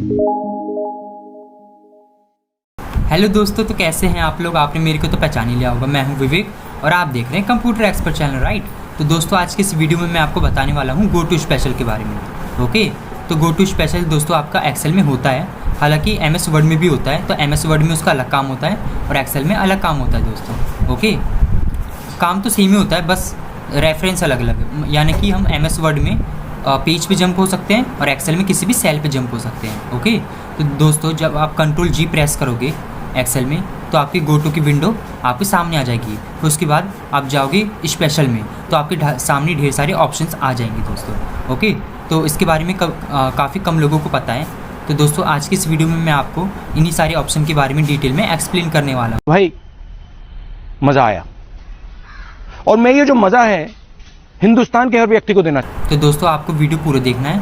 Hello दोस्तों, तो कैसे हैं आप लोग। आपने मेरे को तो पहचान ही लिया होगा। मैं हूं विवेक और आप देख रहे हैं कंप्यूटर एक्सपर्ट चैनल, राइट। तो दोस्तों आज के इस वीडियो में मैं आपको बताने वाला हूं गो टू स्पेशल के बारे में। ओके, तो गो टू स्पेशल दोस्तों आपका एक्सेल में होता है, हालांकि एमएस वर्ड में भी होता है। तो एमएस वर्ड में उसका अलग काम होता है और एक्सेल में अलग काम होता है दोस्तों। ओके, काम तो सेम ही होता है, बस रेफरेंस अलग अलग है। यानी कि हम एमएस वर्ड में पेज पे जंप हो सकते हैं और एक्सेल में किसी भी सेल पे जंप हो सकते हैं। ओके, तो दोस्तों जब आप कंट्रोल जी प्रेस करोगे एक्सेल में तो आपकी गो टू की विंडो आपके सामने आ जाएगी। फिर उसके बाद आप जाओगे स्पेशल में तो आपके सामने ढेर सारे ऑप्शंस आ जाएंगे दोस्तों। ओके, तो इसके बारे में काफ़ी कम लोगों को पता है। तो दोस्तों आज की इस वीडियो में मैं आपको इन्हीं सारे ऑप्शन के बारे में डिटेल में एक्सप्लेन करने वाला हूँ। भाई मजा आया, और मैं ये जो मजा है हिंदुस्तान के हर व्यक्ति को देना। तो दोस्तों आपको वीडियो पूरा देखना है,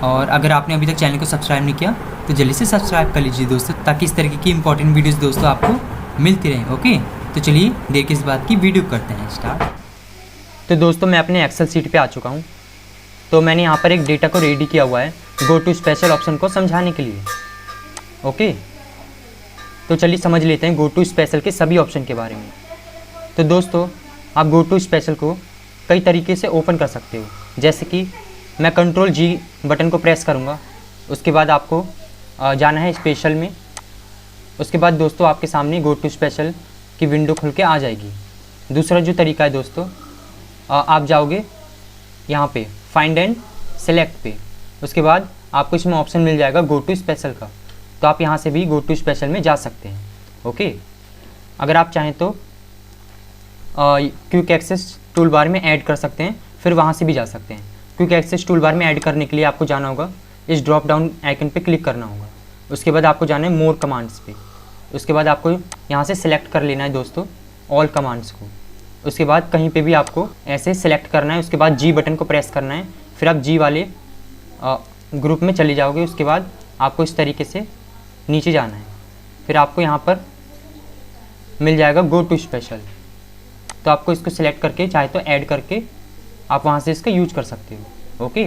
और अगर आपने अभी तक चैनल को सब्सक्राइब नहीं किया तो जल्दी से सब्सक्राइब कर लीजिए दोस्तों, ताकि इस तरीके की इंपॉर्टेंट वीडियोस दोस्तों आपको मिलती रहें। ओके, तो चलिए देर किस बात की वीडियो करते हैं स्टार्ट। तो दोस्तों मैं अपने एक्सेल सीट पे आ चुका हूँ। तो मैंने यहाँ पर एक डेटा को रेडी किया हुआ है गो टू स्पेशल ऑप्शन को समझाने के लिए। ओके, तो चलिए समझ लेते हैं गो टू स्पेशल के सभी ऑप्शन के बारे में। तो दोस्तों आप गो टू स्पेशल को कई तरीके से ओपन कर सकते हो, जैसे कि मैं कंट्रोल जी बटन को प्रेस करूँगा, उसके बाद आपको जाना है स्पेशल में। उसके बाद दोस्तों आपके सामने गो टू स्पेशल की विंडो खुल के आ जाएगी। दूसरा जो तरीका है दोस्तों, आप जाओगे यहाँ पे फाइंड एंड सेलेक्ट पे, उसके बाद आपको इसमें ऑप्शन मिल जाएगा गो टू स्पेशल का। तो आप यहाँ से भी गो टू स्पेशल में जा सकते हैं। ओके, अगर आप चाहें तो क्विक एक्सेस टूल बार में ऐड कर सकते हैं, फिर वहाँ से भी जा सकते हैं। क्विक एक्सेस टूल बार में ऐड करने के लिए आपको जाना होगा, इस ड्रॉप डाउन आइकन पे क्लिक करना होगा। उसके बाद आपको जाना है मोर कमांड्स पे। उसके बाद आपको यहाँ से सिलेक्ट कर लेना है दोस्तों ऑल कमांड्स को। उसके बाद कहीं पे भी आपको ऐसे सिलेक्ट करना है, उसके बाद जी बटन को प्रेस करना है, फिर आप जी वाले ग्रुप में चले जाओगे। उसके बाद आपको इस तरीके से नीचे जाना है, फिर आपको यहाँ पर मिल जाएगा गो टू स्पेशल। तो आपको इसको सिलेक्ट करके चाहे तो ऐड करके आप वहाँ से इसका यूज कर सकते हो। ओके,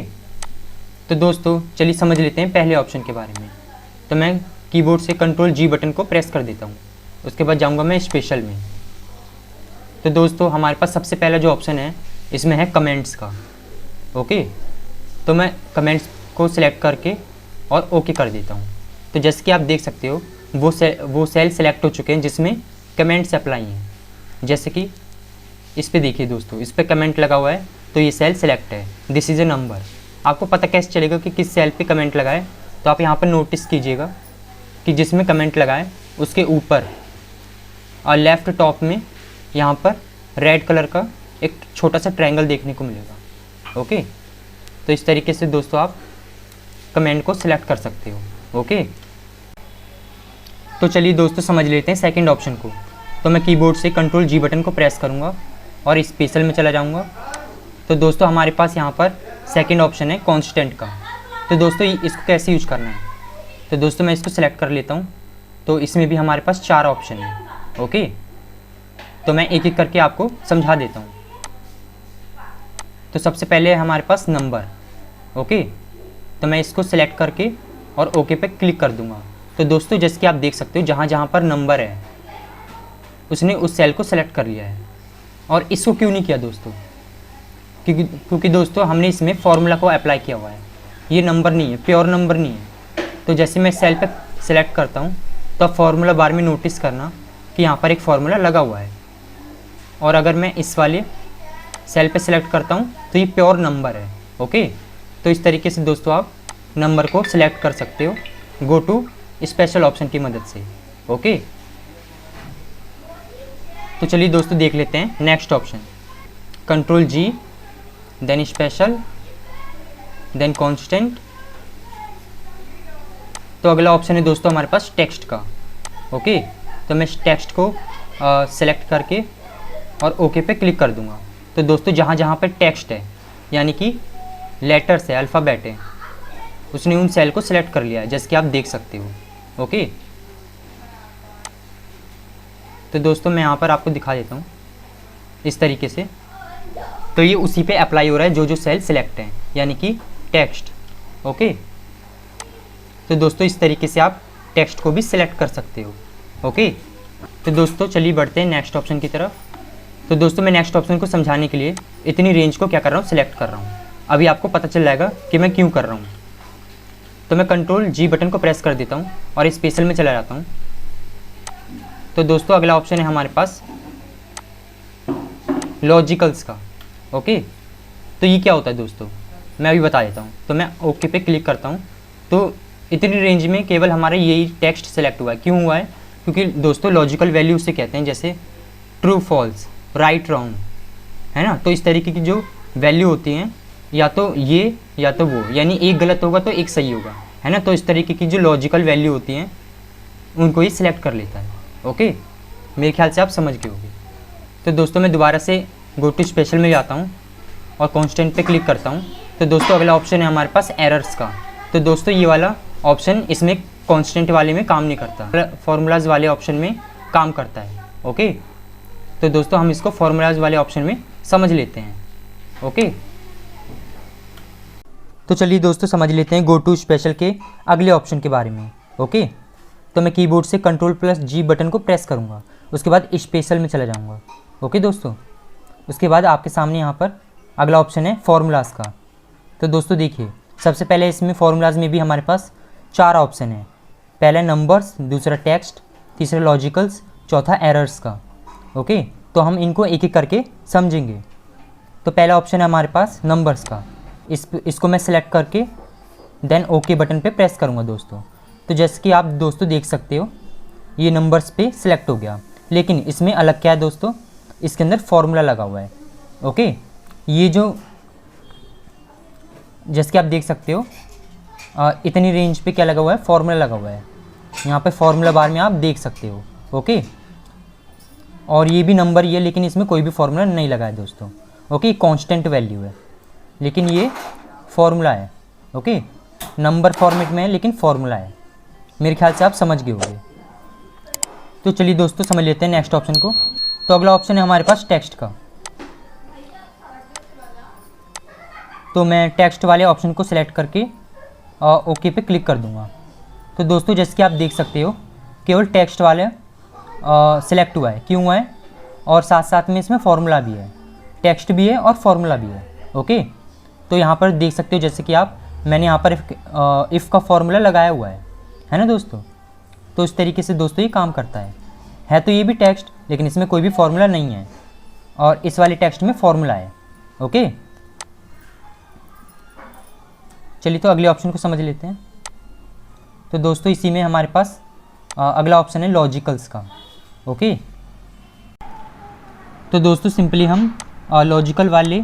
तो दोस्तों चलिए समझ लेते हैं पहले ऑप्शन के बारे में। तो मैं कीबोर्ड से कंट्रोल जी बटन को प्रेस कर देता हूँ, उसके बाद जाऊँगा मैं स्पेशल में। तो दोस्तों हमारे पास सबसे पहला जो ऑप्शन है इसमें है कमेंट्स का। ओके, तो मैं कमेंट्स को सिलेक्ट करके और ओके कर देता हूँ। तो जैसे कि आप देख सकते हो वो सेल सेलेक्ट हो चुके हैं जिसमें कमेंट्स अप्लाई हैं। जैसे कि इस पे देखिए दोस्तों, इस पे कमेंट लगा हुआ है तो ये सेल सेलेक्ट है, दिस इज़ ए नंबर। आपको पता कैसे चलेगा कि किस सेल पे कमेंट लगा है? तो आप यहाँ पर नोटिस कीजिएगा कि जिसमें कमेंट लगा है उसके ऊपर और लेफ़्ट टॉप में यहाँ पर रेड कलर का एक छोटा सा ट्रायंगल देखने को मिलेगा। ओके, तो इस तरीके से दोस्तों आप कमेंट को सिलेक्ट कर सकते हो। ओके, तो चलिए दोस्तों समझ लेते हैं सेकंड ऑप्शन को। तो मैं कीबोर्ड से कंट्रोल जी बटन को प्रेस करूँगा और स्पेशल में चला जाऊँगा। तो दोस्तों हमारे पास यहाँ पर सेकंड ऑप्शन है कांस्टेंट का। तो दोस्तों इसको कैसे यूज करना है? तो दोस्तों मैं इसको सेलेक्ट कर लेता हूँ। तो इसमें भी हमारे पास 4 ऑप्शन हैं। ओके, तो मैं एक एक करके आपको समझा देता हूँ। तो सबसे पहले है हमारे पास नंबर। ओके, तो मैं इसको सिलेक्ट करके और ओके पे क्लिक कर दूँगा। तो दोस्तों जैसे कि आप देख सकते हो जहाँ जहाँ पर नंबर है उसने उस सेल को सेलेक्ट कर लिया है। और इसको क्यों नहीं किया दोस्तों? क्योंकि दोस्तों हमने इसमें फॉर्मूला को अप्लाई किया हुआ है, ये नंबर नहीं है, प्योर नंबर नहीं है। तो जैसे मैं सेल पे सिलेक्ट करता हूँ तो अब फॉर्मूला बार में नोटिस करना कि यहाँ पर एक फार्मूला लगा हुआ है, और अगर मैं इस वाले सेल पे सिलेक्ट करता हूँ तो ये प्योर नंबर है। ओके, तो इस तरीके से दोस्तों आप नंबर को सिलेक्ट कर सकते हो गो टू स्पेशल ऑप्शन की मदद से। ओके, तो चलिए दोस्तों देख लेते हैं नेक्स्ट ऑप्शन, कंट्रोल जी देन स्पेशल देन कांस्टेंट। तो अगला ऑप्शन है दोस्तों हमारे पास टेक्स्ट का। ओके, तो मैं टेक्स्ट को सेलेक्ट करके और ओके पे क्लिक कर दूंगा। तो दोस्तों जहाँ जहाँ पे टेक्स्ट है यानी कि लेटर्स है, अल्फ़ाबेट है, उसने उन सेल को सिलेक्ट कर लिया है, जैसे कि आप देख सकते हो। ओके, तो दोस्तों मैं यहाँ पर आपको दिखा देता हूँ इस तरीके से। तो ये उसी पे अप्लाई हो रहा है जो जो सेल सिलेक्ट हैं, यानी कि टेक्स्ट। ओके, तो दोस्तों इस तरीके से आप टेक्स्ट को भी सिलेक्ट कर सकते हो। ओके, तो दोस्तों चलिए बढ़ते हैं नेक्स्ट ऑप्शन की तरफ। तो दोस्तों मैं नेक्स्ट ऑप्शन को समझाने के लिए इतनी रेंज को क्या कर रहा हूँ, सिलेक्ट कर रहा हूँ। अभी आपको पता चल जाएगा कि मैं क्यों कर रहा हूँ। तो मैं Ctrl+G बटन को प्रेस कर देता हूँ और स्पेशल में चला जाता हूँ। तो दोस्तों अगला ऑप्शन है हमारे पास लॉजिकल्स का। ओके, तो ये क्या होता है दोस्तों, मैं अभी बता देता हूँ। तो मैं ओके पे क्लिक करता हूँ। तो इतनी रेंज में केवल हमारा यही टेक्स्ट सेलेक्ट हुआ है। क्यों हुआ है, क्योंकि दोस्तों लॉजिकल वैल्यू उसे कहते हैं, जैसे ट्रू फॉल्स, राइट रॉन्ग, है ना। तो इस तरीके की जो वैल्यू होती हैं, या तो ये या तो वो, यानी एक गलत होगा तो एक सही होगा, है ना। तो इस तरीके की जो लॉजिकल वैल्यू होती हैं उनको ही सिलेक्ट कर लेता है। ओके, मेरे ख्याल से आप समझ गए होंगे। तो दोस्तों मैं दोबारा से गो टू स्पेशल में जाता हूँ और कांस्टेंट पे क्लिक करता हूँ। तो दोस्तों अगला ऑप्शन है हमारे पास एरर्स का। तो दोस्तों ये वाला ऑप्शन इसमें कांस्टेंट वाले में काम नहीं करता, फार्मूलाज वाले ऑप्शन में काम करता है। ओके, तो दोस्तों हम इसको फार्मूलाज वाले ऑप्शन में समझ लेते हैं। ओके, तो चलिए दोस्तों समझ लेते हैं गो टू स्पेशल के अगले ऑप्शन के बारे में। ओके, तो मैं कीबोर्ड से Ctrl+G बटन को प्रेस करूँगा, उसके बाद स्पेशल में चला जाऊँगा। ओके दोस्तों, उसके बाद आपके सामने यहाँ पर अगला ऑप्शन है फार्मूलाज का। तो दोस्तों देखिए, सबसे पहले इसमें फार्मूलाज में भी हमारे पास 4 ऑप्शन है। पहला नंबर्स, दूसरा टेक्स्ट, तीसरा लॉजिकल्स, चौथा एरर्स का। ओके, तो हम इनको एक एक करके समझेंगे। तो पहला ऑप्शन है हमारे पास नंबर्स का। इसको मैं सिलेक्ट करके देन ओके बटन पे प्रेस करूँगा दोस्तों। तो जैसे कि आप दोस्तों देख सकते हो, ये नंबर्स पे सिलेक्ट हो गया। लेकिन इसमें अलग क्या है दोस्तों, इसके अंदर फार्मूला लगा हुआ है। ओके, ये जो जैसे कि आप देख सकते हो इतनी रेंज पे क्या लगा हुआ है, फार्मूला लगा हुआ है। यहाँ पे फार्मूला बार में आप देख सकते हो। ओके, और ये भी नंबर ही है, लेकिन इसमें कोई भी फार्मूला नहीं लगा है दोस्तों। ओके, कांस्टेंट वैल्यू है, लेकिन ये फार्मूला है। ओके, नंबर फॉर्मेट में है लेकिन फार्मूला है। मेरे ख्याल से आप समझ गए होंगे। तो चलिए दोस्तों समझ लेते हैं नेक्स्ट ऑप्शन को। तो अगला ऑप्शन है हमारे पास टेक्स्ट का। तो मैं टेक्स्ट वाले ऑप्शन को सिलेक्ट करके ओके पे क्लिक कर दूंगा। तो दोस्तों जैसे कि आप देख सकते हो, केवल टेक्स्ट वाले सिलेक्ट हुआ है। क्यों हुआ है, और साथ साथ में इसमें फार्मूला भी है, टेक्स्ट भी है और फार्मूला भी है। ओके, तो यहाँ पर देख सकते हो जैसे कि आप, मैंने यहाँ पर इफ़ का फार्मूला लगाया हुआ है ना दोस्तों। तो इस तरीके से दोस्तों ये काम करता है तो ये भी टेक्स्ट, लेकिन इसमें कोई भी फार्मूला नहीं है, और इस वाले टेक्स्ट में फार्मूला है। ओके, चलिए तो अगले ऑप्शन को समझ लेते हैं। तो दोस्तों इसी में हमारे पास अगला ऑप्शन है लॉजिकल्स का। ओके, तो दोस्तों सिंपली हम लॉजिकल वाले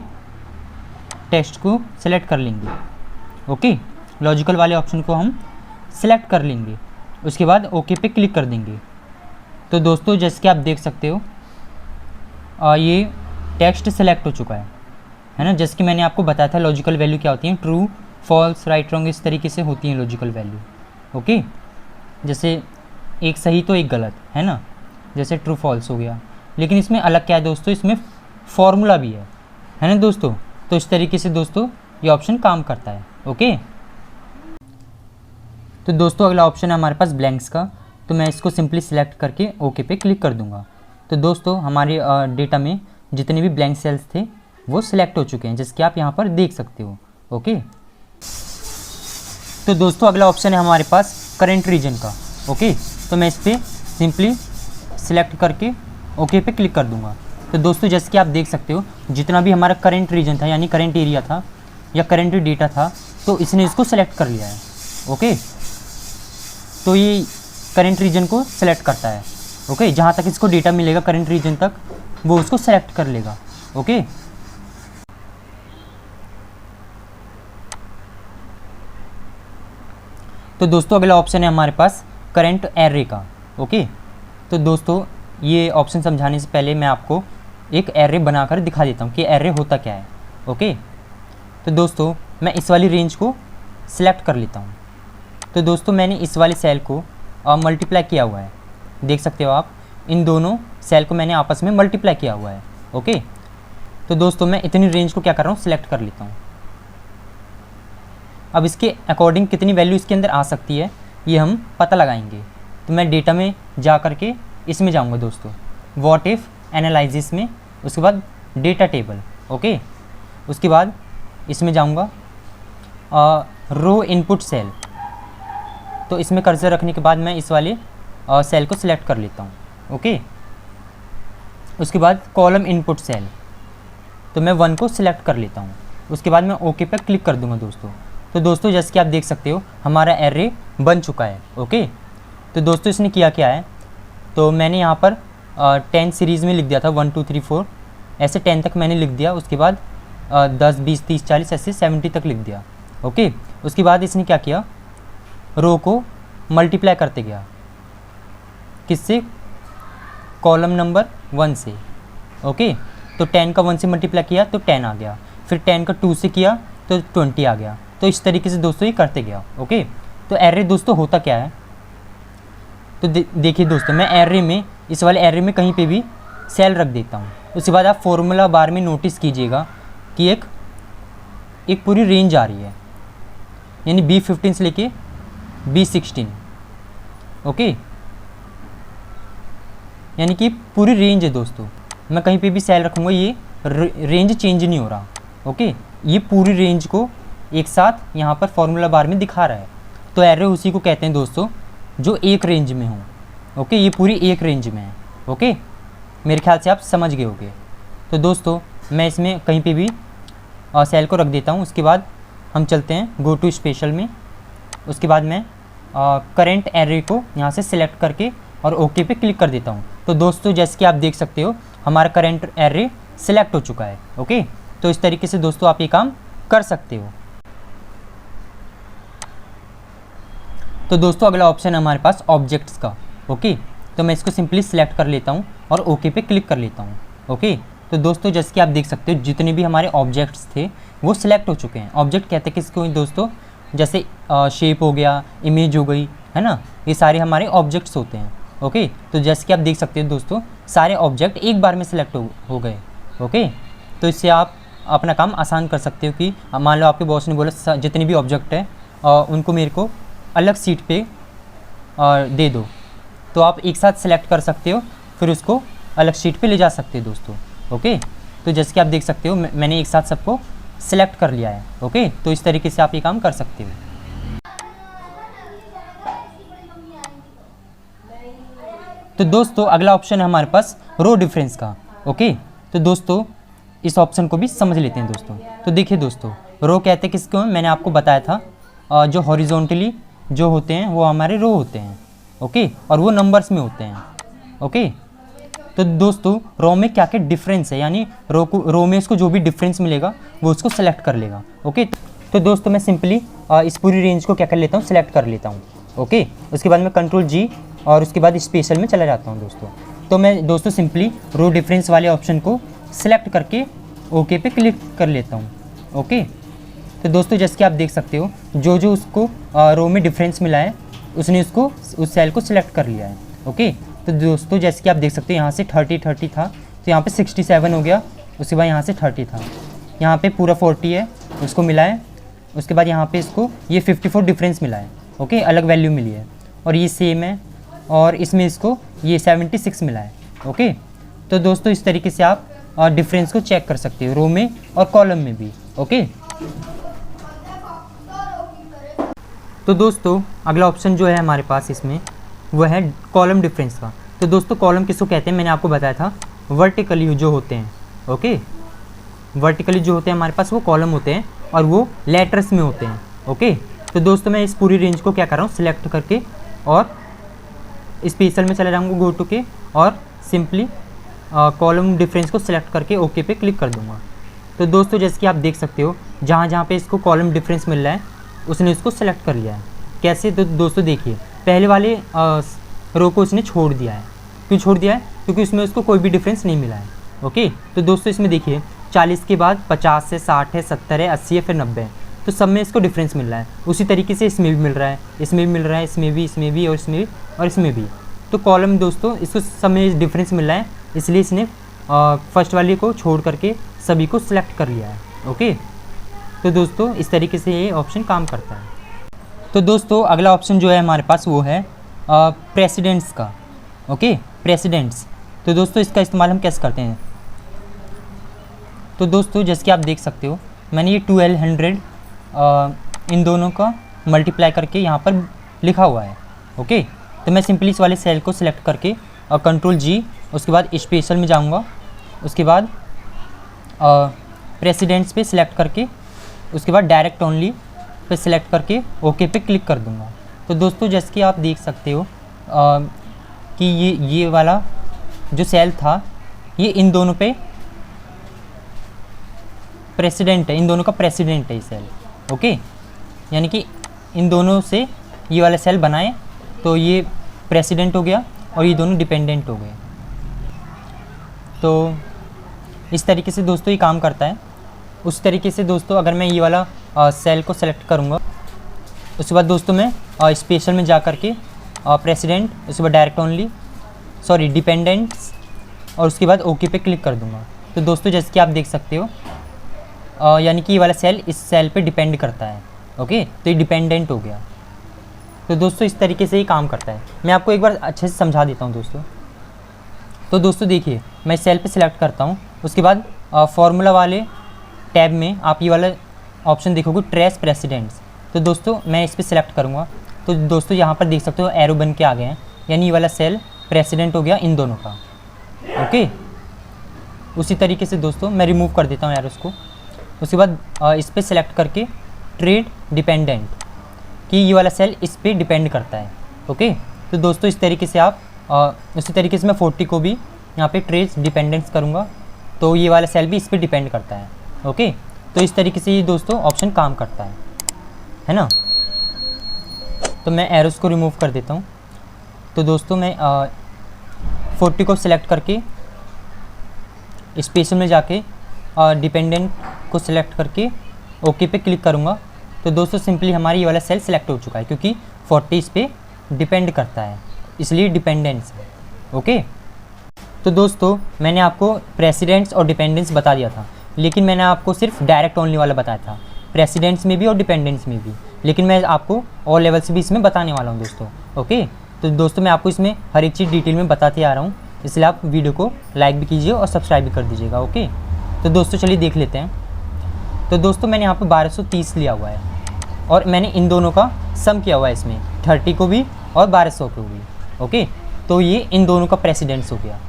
टेक्स्ट को सिलेक्ट कर लेंगे। ओके, लॉजिकल वाले ऑप्शन को हम सिलेक्ट कर लेंगे, उसके बाद ओके पे क्लिक कर देंगे। तो दोस्तों जैसे कि आप देख सकते हो ये टेक्स्ट सेलेक्ट हो चुका है ना। जैसे कि मैंने आपको बताया था लॉजिकल वैल्यू क्या होती है, ट्रू, फॉल्स, राइट, रॉन्ग, इस तरीके से होती हैं लॉजिकल वैल्यू। ओके, जैसे एक सही तो एक गलत, है ना, जैसे ट्रू फॉल्स हो गया। लेकिन इसमें अलग क्या है दोस्तों, इसमें फॉर्मूला भी है ना दोस्तों। तो इस तरीके से दोस्तों ये ऑप्शन काम करता है। ओके, तो दोस्तों अगला ऑप्शन है हमारे पास ब्लैंक्स का। तो मैं इसको सिंपली सिलेक्ट करके ओके पे क्लिक कर दूंगा। तो दोस्तों हमारे डेटा में जितने भी ब्लैंक सेल्स थे वो सिलेक्ट हो चुके हैं, जैसे कि आप यहाँ पर देख सकते हो। ओके, तो दोस्तों अगला ऑप्शन है हमारे पास करेंट रीजन का। ओके, तो मैं इस पर सिंपली सिलेक्ट करके ओके पे क्लिक कर दूंगा। तो दोस्तों जैसे कि आप देख सकते हो, जितना भी हमारा करेंट रीजन था, यानी करेंट एरिया था या करेंट डेटा था, तो इसने इसको सेलेक्ट कर लिया है। ओके, तो ये करेंट रीजन को सेलेक्ट करता है। ओके, जहाँ तक इसको डेटा मिलेगा करेंट रीजन तक, वो उसको सेलेक्ट कर लेगा। ओके, तो दोस्तों अगला ऑप्शन है हमारे पास करंट एरे का। ओके, तो दोस्तों ये ऑप्शन समझाने से पहले मैं आपको एक एरे बनाकर दिखा देता हूँ कि एरे होता क्या है। ओके, तो दोस्तों मैं इस वाली रेंज को सिलेक्ट कर लेता हूँ। तो दोस्तों मैंने इस वाले सेल को मल्टीप्लाई किया हुआ है, देख सकते हो आप, इन दोनों सेल को मैंने आपस में मल्टीप्लाई किया हुआ है। ओके, तो दोस्तों मैं इतनी रेंज को क्या कर रहा हूँ, सिलेक्ट कर लेता हूँ। अब इसके अकॉर्डिंग कितनी वैल्यू इसके अंदर आ सकती है ये हम पता लगाएंगे। तो मैं डेटा में जा कर के इसमें जाऊँगा दोस्तों, व्हाट इफ़ एनालिसिस में, उसके बाद डेटा टेबल, ओके। उसके बाद इसमें जाऊँगा रो इनपुट सेल, तो इसमें कर्सर रखने के बाद मैं इस वाले सेल को सिलेक्ट कर लेता हूँ, ओके। उसके बाद कॉलम इनपुट सेल, तो मैं 1 को सिलेक्ट कर लेता हूँ। उसके बाद मैं ओके पर क्लिक कर दूँगा दोस्तों। तो दोस्तों जैसे कि आप देख सकते हो हमारा एरे बन चुका है, ओके। तो दोस्तों इसने किया क्या है, तो मैंने यहाँ पर 10 सीरीज़ में लिख दिया था 1 2 3 4, ऐसे 10 तक मैंने लिख दिया। उसके बाद 10 20 30 40 ऐसे 70 तक लिख दिया, ओके। उसके बाद इसने क्या किया, रो को मल्टीप्लाई करते गया, किससे, कॉलम नंबर 1 से, ओके। तो 10 का 1 से मल्टीप्लाई किया तो 10 आ गया, फिर 10 का 2 से किया तो 20 आ गया। तो इस तरीके से दोस्तों ये करते गया, ओके। तो एरे दोस्तों होता क्या है, तो देखिए दोस्तों, मैं एरे में, इस वाले एरे में कहीं पे भी सेल रख देता हूँ। उसके बाद आप फॉर्मूला बार में नोटिस कीजिएगा कि एक पूरी रेंज आ रही है, यानी B15 से लेके B16, ओके। यानी कि पूरी रेंज है दोस्तों, मैं कहीं पे भी सेल रखूँगा ये रेंज चेंज नहीं हो रहा, ओके। ये पूरी रेंज को एक साथ यहाँ पर फॉर्मूला बार में दिखा रहा है। तो एरे उसी को कहते हैं दोस्तों जो एक रेंज में हो, ओके। ये पूरी एक रेंज में है, ओके। मेरे ख्याल से आप समझ गए होंगे। तो दोस्तों मैं इसमें कहीं पे भी सेल को रख देता हूँ। उसके बाद हम चलते हैं गो टू स्पेशल में। उसके बाद मैं करेंट एरे को यहाँ से सिलेक्ट करके और ओके पे क्लिक कर देता हूँ। तो दोस्तों जैसे कि आप देख सकते हो हमारा करेंट एरे सिलेक्ट हो चुका है, ओके। तो इस तरीके से दोस्तों आप ये काम कर सकते हो। तो दोस्तों अगला ऑप्शन है हमारे पास ऑब्जेक्ट्स का, ओके। तो मैं इसको सिंपली सिलेक्ट कर लेता हूँ और ओके पे क्लिक कर लेता हूँ, ओके। तो दोस्तों जैसे कि आप देख सकते हो जितने भी हमारे ऑब्जेक्ट्स थे वो सिलेक्ट हो चुके हैं। ऑब्जेक्ट कहते हैं किसको दोस्तों, जैसे शेप हो गया, इमेज हो गई, है ना, ये सारे हमारे ऑब्जेक्ट्स होते हैं, ओके। तो जैसे कि आप देख सकते हो दोस्तों सारे ऑब्जेक्ट एक बार में सिलेक्ट हो गए, ओके। तो इससे आप अपना काम आसान कर सकते हो कि मान लो आपके बॉस ने बोला जितने भी ऑब्जेक्ट है उनको मेरे को अलग सीट पे दे दो, तो आप एक साथ सिलेक्ट कर सकते हो, फिर उसको अलग शीट पे ले जा सकते हो दोस्तों, ओके। तो जैसे कि आप देख सकते हो मैंने एक साथ सबको सिलेक्ट कर लिया है, ओके। तो इस तरीके से आप ये काम कर सकते हो। तो दोस्तों अगला ऑप्शन है हमारे पास रो डिफरेंस का, ओके। तो दोस्तों इस ऑप्शन को भी समझ लेते हैं दोस्तों। तो देखिए दोस्तों रो कहते हैं किसको, मैंने आपको बताया था जो हॉरिजॉन्टली जो होते हैं वो हमारे रो होते हैं, ओके। और वो नंबर्स में होते हैं, ओके। तो दोस्तों रो में क्या क्या डिफरेंस है, यानी रो में इसको जो भी डिफरेंस मिलेगा वो उसको सेलेक्ट कर लेगा, ओके। तो दोस्तों मैं सिंपली इस पूरी रेंज को क्या कर लेता हूँ, सिलेक्ट कर लेता हूँ, ओके। उसके बाद मैं Ctrl+G और उसके बाद स्पेशल में चला जाता हूँ दोस्तों। तो मैं दोस्तों सिंपली रो डिफरेंस वाले ऑप्शन को सिलेक्ट करके ओके पे क्लिक कर लेता हूँ, ओके। तो दोस्तों जैसे कि आप देख सकते हो जो उसको रो में डिफरेंस मिला है उसने उसको उस सेल को सिलेक्ट कर लिया है, ओके। तो दोस्तों जैसे कि आप देख सकते हो यहाँ से 30 था, तो यहाँ पे 67 हो गया। उसके बाद यहाँ से 30 था, यहाँ पे पूरा 40 है, उसको मिला है। उसके बाद यहाँ पे इसको ये 54 डिफरेंस मिला है, ओके, अलग वैल्यू मिली है। और ये सेम है, और इसमें इसको ये 76 मिला है, ओके। तो दोस्तों इस तरीके से आप डिफरेंस को चेक कर सकते हो रो में और कॉलम में भी, ओके। तो दोस्तों अगला ऑप्शन जो है हमारे पास इसमें वो है कॉलम डिफरेंस का। तो दोस्तों कॉलम किसको कहते हैं, मैंने आपको बताया था वर्टिकली जो होते हैं, ओके। वर्टिकली जो होते हैं हमारे पास वो कॉलम होते हैं और वो लेटर्स में होते हैं, ओके। तो दोस्तों मैं इस पूरी रेंज को क्या कर रहा हूँ, सिलेक्ट करके और स्पेशल में चला जाऊँगा गो टू के, और सिंपली कॉलम डिफरेंस को सिलेक्ट करके ओके पे क्लिक कर दूँगा। तो दोस्तों जैसे कि आप देख सकते हो जहाँ पे इसको कॉलम डिफरेंस मिल रहा है उसने इसको सेलेक्ट कर लिया है। कैसे, तो दोस्तों देखिए पहले वाले रो को उसने छोड़ दिया है। क्यों छोड़ दिया है, क्योंकि उसमें उसको कोई भी डिफरेंस नहीं मिला है, ओके। तो दोस्तों इसमें देखिए 40 के बाद 50 है, 60 है, 70 है, 80 है, फिर 90 है, तो सब में इसको डिफरेंस मिल रहा है। उसी तरीके से इसमें भी मिल रहा है, इसमें भी मिल रहा है, इसमें भी और इसमें भी और इसमें भी। तो कॉलम दोस्तों इसको सब में डिफरेंस मिल रहा है, इसलिए इसने फर्स्ट वाले को छोड़ करके सभी को सिलेक्ट कर लिया है, ओके। तो दोस्तों इस तरीके से ये ऑप्शन काम करता है। तो दोस्तों अगला ऑप्शन जो है हमारे पास वो है प्रेसिडेंट्स का। Okay, presidents. तो दोस्तों इसका इस्तेमाल हम कैसे करते हैं? तो दोस्तों जैसे कि आप देख सकते हो मैंने ये 1200 इन दोनों का मल्टीप्लाई करके यहाँ पर लिखा हुआ है। ओके, तो मैं सिंपली इस वाले सेल को सिलेक्ट करके और कंट्रोल जी, उसके बाद स्पेशल में जाऊँगा, उसके बाद प्रेसिडेंट्स पे सिलेक्ट करके उसके बाद डायरेक्ट ओनली पे सिलेक्ट करके ओके पे क्लिक कर दूँगा। तो दोस्तों जैसे कि आप देख सकते हो कि ये वाला जो सेल था ये इन दोनों पे प्रेसिडेंट है, इन दोनों का प्रेसिडेंट है ये सेल। ओके, यानी कि इन दोनों से ये वाला सेल बनाए तो ये प्रेसिडेंट हो गया और ये दोनों डिपेंडेंट हो गए। तो इस तरीके से दोस्तों ये काम करता है। उस तरीके से दोस्तों अगर मैं ये वाला सेल को सेलेक्ट करूँगा, उसके बाद दोस्तों मैं स्पेशल में जा कर के प्रेसिडेंट, उसके बाद डायरेक्ट ओनली डिपेंडेंट्स और उसके बाद ओके पे क्लिक कर दूँगा। तो दोस्तों जैसे कि आप देख सकते हो यानी कि ये वाला सेल इस सेल पे डिपेंड करता है। ओके, तो ये डिपेंडेंट हो गया। तो दोस्तों इस तरीके से ही काम करता है। मैं आपको एक बार अच्छे से समझा देता हूँ दोस्तों। तो दोस्तों देखिए मैं सेल पे सिलेक्ट करता हूँ, उसके बाद फॉर्मूला वाले टैब में आप ये वाला ऑप्शन देखोगे ट्रेस प्रेसिडेंट्स। तो दोस्तों मैं इस पर सिलेक्ट करूँगा। तो दोस्तों यहाँ पर देख सकते हो एरो बन के आ गए हैं, यानी ये वाला सेल प्रेसिडेंट हो गया इन दोनों का। ओके, उसी तरीके से दोस्तों मैं रिमूव कर देता हूँ एरोस को। उसके बाद इस पर सिलेक्ट करके ट्रेड डिपेंडेंट कि ये वाला सेल इस पर डिपेंड करता है। ओके, तो दोस्तों इस तरीके से आप उसी तरीके से मैं 40 को भी यहाँ पे ट्रेड डिपेंडेंट्स करूँगा तो ये वाला सेल भी इस पर डिपेंड करता है। ओके, तो इस तरीके से ये दोस्तों ऑप्शन काम करता है ना। तो मैं एरोस को रिमूव कर देता हूँ। तो दोस्तों मैं 40 को सिलेक्ट करके स्पेशल में जाके डिपेंडेंट को सिलेक्ट करके ओके पे क्लिक करूँगा। तो दोस्तों सिंपली हमारी ये वाला सेल सिलेक्ट हो चुका है क्योंकि 40 इस पर डिपेंड करता है, इसलिए डिपेंडेंट्स है। ओके, तो दोस्तों मैंने आपको प्रेसिडेंट्स और डिपेंडेंट्स बता दिया था, लेकिन मैंने आपको सिर्फ डायरेक्ट ओनली वाला बताया था, प्रेसिडेंट्स में भी और डिपेंडेंट्स में भी। लेकिन मैं आपको ऑल लेवल्स भी इसमें बताने वाला हूँ दोस्तों। ओके, तो दोस्तों मैं आपको इसमें हर एक चीज़ डिटेल में बताते आ रहा हूँ, इसलिए आप वीडियो को लाइक भी कीजिए और सब्सक्राइब भी कर दीजिएगा। ओके, तो दोस्तों चलिए देख लेते हैं। तो दोस्तों मैंने यहाँ पर 1230 लिया हुआ है और मैंने इन दोनों का सम किया हुआ है इसमें, 30 को भी और 1200 को भी। ओके, तो ये इन दोनों का प्रेसिडेंट्स हो गया।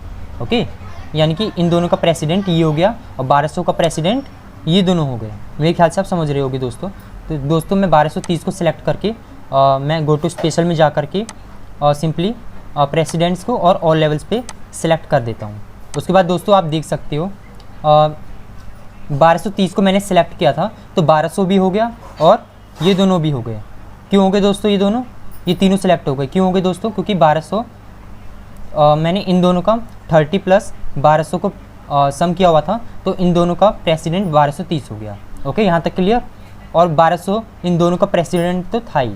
ओके, यानी कि इन दोनों का प्रेसिडेंट ये हो गया और 1200 का प्रेसिडेंट ये दोनों हो गए। मेरे ख्याल से आप समझ रहे होगे दोस्तों। तो दोस्तों मैं 1230 को सिलेक्ट करके मैं गो टू स्पेशल में जा करके सिंपली प्रेसिडेंट्स को और ऑल लेवल्स पे सिलेक्ट कर देता हूँ। उसके बाद दोस्तों आप देख सकते हो 1230 को मैंने सिलेक्ट किया था तो 1200 भी हो गया और ये दोनों भी हो गए। क्यों हो गए दोस्तों? ये तीनों सिलेक्ट हो गए। क्यों हो गए दोस्तों? क्योंकि 1200 मैंने इन दोनों का 30 प्लस 1200 को सम किया हुआ था, तो इन दोनों का प्रेसिडेंट 1230 हो गया। ओके, यहाँ तक क्लियर। और 1200 इन दोनों का प्रेसिडेंट तो था ही,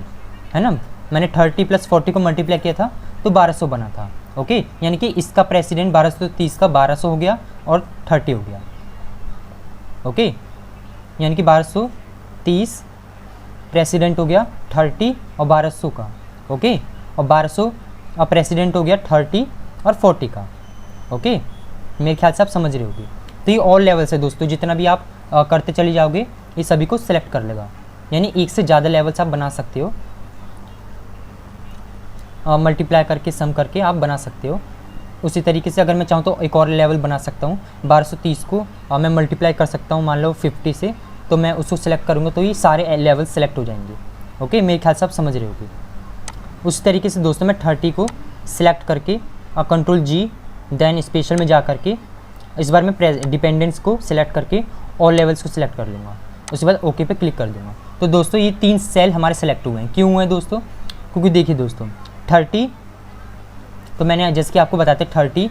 है ना। मैंने 30 प्लस 40 को मल्टीप्लाई किया था तो 1200 बना था। ओके, यानी कि इसका प्रेसिडेंट 1230 का 1200 हो गया और 30 हो गया। ओके, यानी कि 1230 प्रेसिडेंट हो गया 30 और 1200 का। ओके, और 1200 प्रेसिडेंट हो गया 30 और 40 का। ओके, मेरे ख्याल से आप समझ रहे होगे। तो ये ऑल लेवल से दोस्तों जितना भी आप करते चले जाओगे ये सभी को सिलेक्ट कर लेगा, यानी एक से ज़्यादा लेवल्स आप बना सकते हो, मल्टीप्लाई करके सम करके आप बना सकते हो। उसी तरीके से अगर मैं चाहूँ तो एक और लेवल बना सकता हूँ। 1230 को मैं मल्टीप्लाई कर सकता हूँ मान लो 50 से, तो मैं उसको सिलेक्ट करूँगा तो ये सारे लेवल सेलेक्ट हो जाएंगे। ओके, मेरे ख्याल से आप समझ रहे होगे। उस तरीके से दोस्तों मैं 30 को सिलेक्ट करके कंट्रोल जी देन स्पेशल में जा करके इस बार मैं डिपेंडेंट्स को सिलेक्ट करके ऑल लेवल्स को सिलेक्ट कर लूँगा। उसके बाद ओके पे क्लिक कर दूँगा। तो दोस्तों ये 3 सेल हमारे सेलेक्ट हुए हैं। क्यों हुए हैं दोस्तों? क्योंकि देखिए दोस्तों 30 तो मैंने जैसे कि आपको बताते 30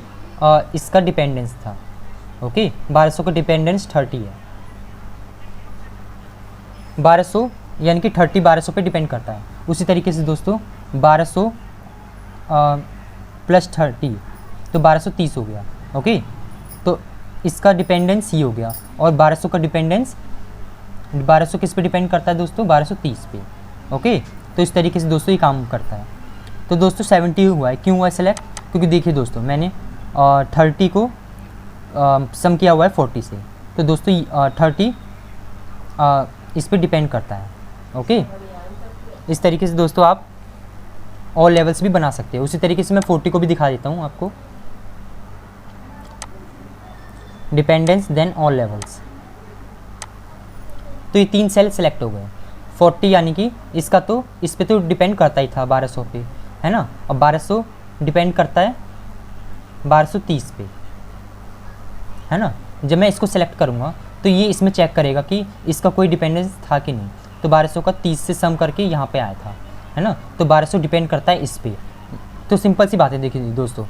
इसका डिपेंडेंस था। ओके, 1200 का डिपेंडेंस 30 है। 1200 यानी कि 30 1200 पे डिपेंड करता है। उसी तरीके से दोस्तों 1200 प्लस 30 तो 1230 हो गया। ओके, तो इसका डिपेंडेंस ये हो गया और 1200 का डिपेंडेंस 1200 किस पे डिपेंड करता है दोस्तों, 1230 पे। ओके, तो इस तरीके से दोस्तों ये काम करता है। तो दोस्तों 70 हुआ है, क्यों हुआ है सेलेक्ट, क्योंकि देखिए दोस्तों मैंने 30 को सम किया हुआ है 40 से, तो दोस्तों 30 इस पे डिपेंड करता है। ओके, इस तरीके से दोस्तों आप ऑल लेवल्स भी बना सकते हो। उसी तरीके से मैं 40 को भी दिखा देता हूँ आपको, डिपेंडेंस देन ऑल लेवल्स। तो ये 3 सेल सेलेक्ट हो गए। 40 यानी कि इसका तो इस पे तो डिपेंड करता ही था 1200 पे, है ना, और 1200 डिपेंड करता है 1230 पे, है ना। जब मैं इसको सेलेक्ट करूँगा तो ये इसमें चेक करेगा कि इसका कोई डिपेंडेंस था कि नहीं, तो 1200 का 30 से सम करके यहाँ पे आया था, है ना। तो 1200 डिपेंड करता है इस पे। तो सिंपल सी बात है, देखिए दोस्तों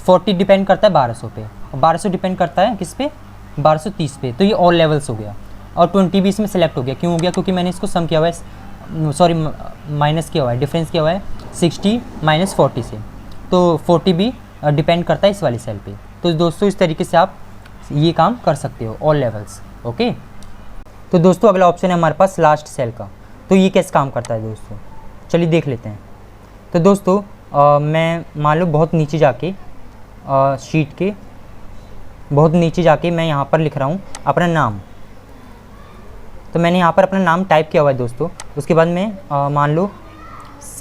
40 डिपेंड करता है 1200 पे और 1200 डिपेंड करता है किस पे, 1230 पे। तो ये ऑल लेवल्स हो गया और 20 भी इसमें सेलेक्ट हो गया। क्यों हो गया, क्योंकि मैंने इसको सम किया हुआ है, सॉरी माइनस किया हुआ है, डिफरेंस किया हुआ है 60 माइनस 40 से। तो 40 भी डिपेंड करता है इस वाली सेल पे। तो दोस्तों इस तरीके से आप ये काम कर सकते हो, ऑल लेवल्स। ओके, तो दोस्तों अगला ऑप्शन है हमारे पास लास्ट सेल का। तो ये कैसे काम करता है दोस्तों, चलिए देख लेते हैं। तो दोस्तों मैं मान लो बहुत नीचे जाके शीट के बहुत नीचे जाके मैं यहाँ पर लिख रहा हूँ अपना नाम। तो मैंने यहाँ पर अपना नाम टाइप किया हुआ है दोस्तों। उसके बाद मैं मान लो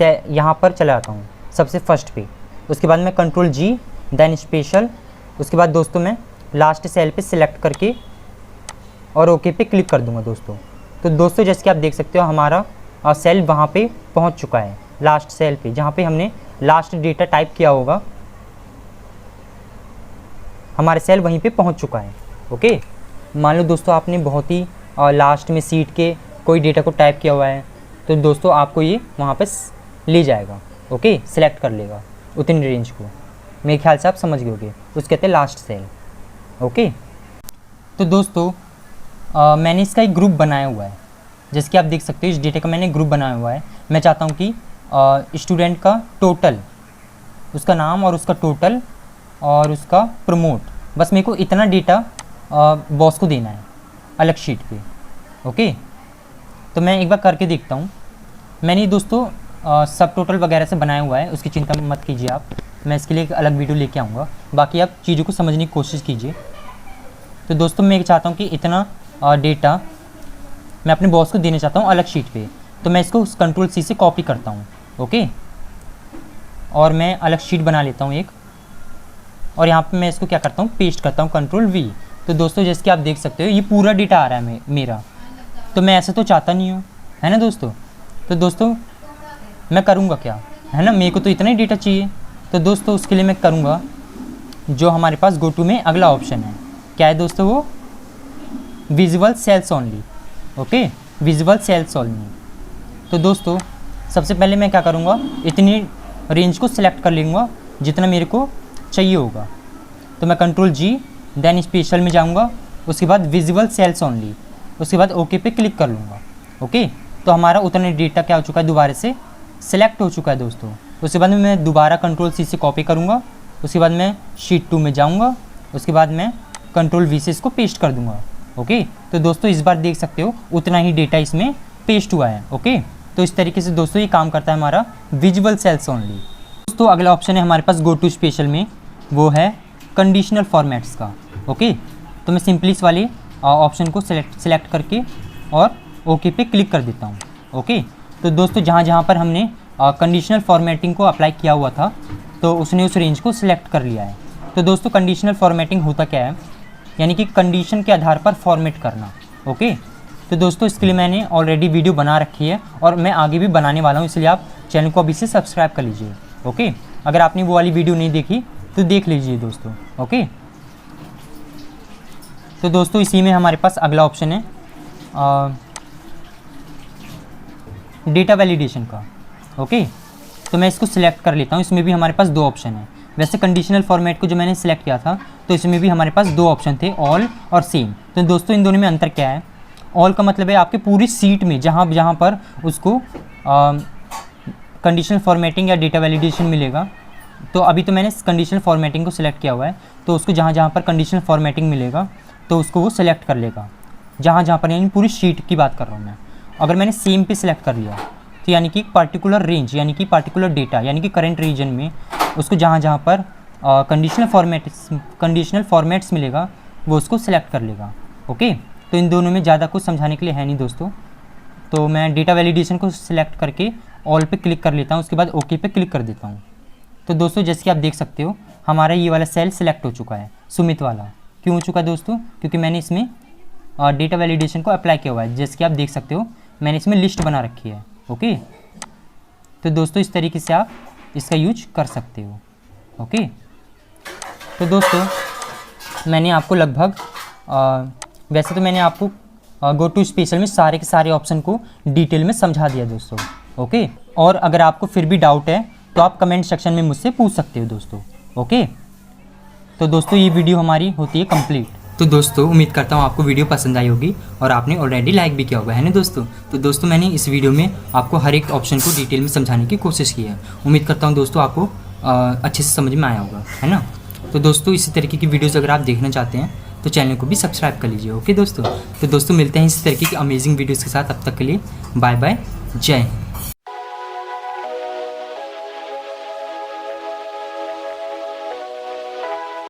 यहाँ पर चला जाता हूँ सबसे फर्स्ट पे। उसके बाद मैं कंट्रोल जी देन स्पेशल। उसके बाद दोस्तों मैं लास्ट सेल पे सिलेक्ट करके और ओके पे क्लिक कर दूंगा दोस्तों। तो दोस्तों जैसे कि आप देख सकते हो हमारा सेल वहाँ पे पहुँच चुका है, लास्ट सेल पे जहाँ पे हमने लास्ट डेटा टाइप किया होगा, हमारे सेल वहीं पे पहुँच चुका है। ओके, मान लो दोस्तों आपने बहुत ही लास्ट में सीट के कोई डेटा को टाइप किया हुआ है, तो दोस्तों आपको ये वहाँ पे ले जाएगा। ओके, सिलेक्ट कर लेगा उतनी रेंज को। मेरे ख्याल से आप समझ गए होंगे, उसको कहते हैं लास्ट सेल। ओके, तो दोस्तों मैंने इसका एक ग्रुप बनाया हुआ है, जैसे कि आप देख सकते हो इस डेटा का मैंने ग्रुप बनाया हुआ है। मैं चाहता हूँ कि स्टूडेंट का टोटल, उसका नाम और उसका टोटल और उसका प्रमोट, बस मेरे को इतना डेटा बॉस को देना है अलग शीट पे। ओके, तो मैं एक बार करके देखता हूँ। मैंने दोस्तों सब टोटल वगैरह से बनाया हुआ है, उसकी चिंता मत कीजिए आप, मैं इसके लिए एक अलग वीडियो लेके आऊँगा। बाकी आप चीज़ों को समझने की कोशिश कीजिए। तो दोस्तों मैं चाहता हूँ कि इतना डेटा मैं अपने बॉस को देना चाहता हूँ अलग शीट पे। तो मैं इसको कंट्रोल सी से कॉपी करता हूँ। ओके, और मैं अलग शीट बना लेता हूँ एक, और यहाँ पे मैं इसको क्या करता हूँ, पेस्ट करता हूँ कंट्रोल वी। तो दोस्तों जैसे कि आप देख सकते हो ये पूरा डेटा आ रहा है मेरा। तो मैं ऐसा तो चाहता नहीं हूँ, है ना दोस्तों। तो दोस्तों मैं करूँगा क्या, है ना, मेरे को तो इतना ही डेटा चाहिए। तो दोस्तों उसके लिए मैं करूँगा जो हमारे पास गो टू में अगला ऑप्शन है, क्या है दोस्तों, वो visual sales only. Okay, visual sales only. तो दोस्तों सबसे पहले मैं क्या करूँगा, इतनी रेंज को सिलेक्ट कर लूँगा जितना मेरे को चाहिए होगा। तो मैं कंट्रोल जी देन स्पेशल में जाऊँगा, उसके बाद विजुअल सेल्स ओनली, उसके बाद ओके पे क्लिक कर लूँगा। ओके, तो हमारा उतना डेटा क्या हो चुका है, दोबारा से सिलेक्ट हो चुका है दोस्तों। उसके बाद में मैं दोबारा कंट्रोल सी से कॉपी करूँगा, उसके बाद मैं शीट 2 में जाऊँगा, उसके बाद मैं कंट्रोल वी से इसको पेस्ट कर दूँगा। ओके, तो दोस्तों इस बार देख सकते हो उतना ही डेटा इसमें पेस्ट हुआ है। ओके, तो इस तरीके से दोस्तों ये काम करता है हमारा विजुअल सेल्स ओनली। दोस्तों अगला ऑप्शन है हमारे पास गो टू स्पेशल में, वो है कंडीशनल फॉर्मेट्स का। ओके, तो मैं सिंपली इस वाले ऑप्शन को सिलेक्ट करके और ओके पे क्लिक कर देता हूँ। ओके, तो दोस्तों जहाँ जहाँ पर हमने कंडीशनल फॉर्मेटिंग को अप्लाई किया हुआ था तो उसने उस रेंज को सिलेक्ट कर लिया है। तो दोस्तों कंडीशनल फॉर्मेटिंग होता क्या है, यानी कि कंडीशन के आधार पर फॉर्मेट करना। ओके, तो दोस्तों इसके लिए मैंने ऑलरेडी वीडियो बना रखी है और मैं आगे भी बनाने वाला हूँ, इसलिए आप चैनल को अभी से सब्सक्राइब कर लीजिए। ओके, अगर आपने वो वाली वीडियो नहीं देखी तो देख लीजिए दोस्तों। ओके, तो दोस्तों इसी में हमारे पास अगला ऑप्शन है डेटा वैलिडेशन का। ओके, तो मैं इसको सिलेक्ट कर लेता हूँ। इसमें भी हमारे पास 2 ऑप्शन है। वैसे कंडीशनल फॉर्मेट को जो मैंने सिलेक्ट किया था तो इसमें भी हमारे पास 2 ऑप्शन थे, ऑल और सेम। तो दोस्तों इन दोनों में अंतर क्या है, ऑल का मतलब है आपके पूरी सीट में जहाँ जहाँ पर उसको कंडीशनल फॉर्मेटिंग या डेटा वैलिडेशन मिलेगा। तो अभी तो मैंने कंडीशनल फॉर्मेटिंग को सिलेक्ट किया हुआ है, तो उसको जहाँ जहाँ पर कंडीशनल फॉर्मेटिंग मिलेगा तो उसको वो सिलेक्ट कर लेगा। जहाँ जहाँ पर, यानी पूरी शीट की बात कर रहा हूँ मैं। अगर मैंने सेम पे सिलेक्ट कर लिया तो यानी कि पार्टिकुलर रेंज, यानी कि पार्टिकुलर डेटा, यानी कि करंट रीजन में उसको जहाँ जहाँ पर कंडीशनल फॉर्मेट्स मिलेगा वो उसको सिलेक्ट कर लेगा। ओके, तो इन दोनों में ज़्यादा कुछ समझाने के लिए है नहीं दोस्तों। तो मैं डेटा वैलिडेशन को सिलेक्ट करके ऑल पे क्लिक कर लेता हूँ, उसके बाद ओके पे क्लिक कर देता हूँ। तो दोस्तों जैसे कि आप देख सकते हो हमारा ये वाला सेल सिलेक्ट हो चुका है, सुमित वाला। क्यों हो चुका है दोस्तों? क्योंकि मैंने इसमें डेटा वैलिडेशन को अप्लाई किया हुआ है। जैसे कि आप देख सकते हो मैंने इसमें लिस्ट बना रखी है। ओके, तो दोस्तों इस तरीके से आप इसका यूज कर सकते हो। ओके, तो दोस्तों मैंने आपको लगभग वैसे तो मैंने आपको गो टू स्पेशल में सारे के सारे ऑप्शन को डिटेल में समझा दिया दोस्तों। ओके, और अगर आपको फिर भी डाउट है तो आप कमेंट सेक्शन में मुझसे पूछ सकते हो दोस्तों। ओके, तो दोस्तों ये वीडियो हमारी होती है कंप्लीट। तो दोस्तों उम्मीद करता हूँ आपको वीडियो पसंद आई होगी और आपने ऑलरेडी लाइक भी किया होगा, है ना दोस्तों। तो दोस्तों मैंने इस वीडियो में आपको हर एक ऑप्शन को डिटेल में समझाने की कोशिश की है। उम्मीद करता हूँ दोस्तों आपको अच्छे से समझ में आया होगा, है ना। तो दोस्तों इसी तरीके की वीडियोज़ अगर आप देखना चाहते हैं तो चैनल को भी सब्सक्राइब कर लीजिए। ओके दोस्तों, तो दोस्तों मिलते हैं इसी तरीके की अमेजिंग वीडियोज़ के साथ। अब तक के लिए बाय बाय, जय हिंद।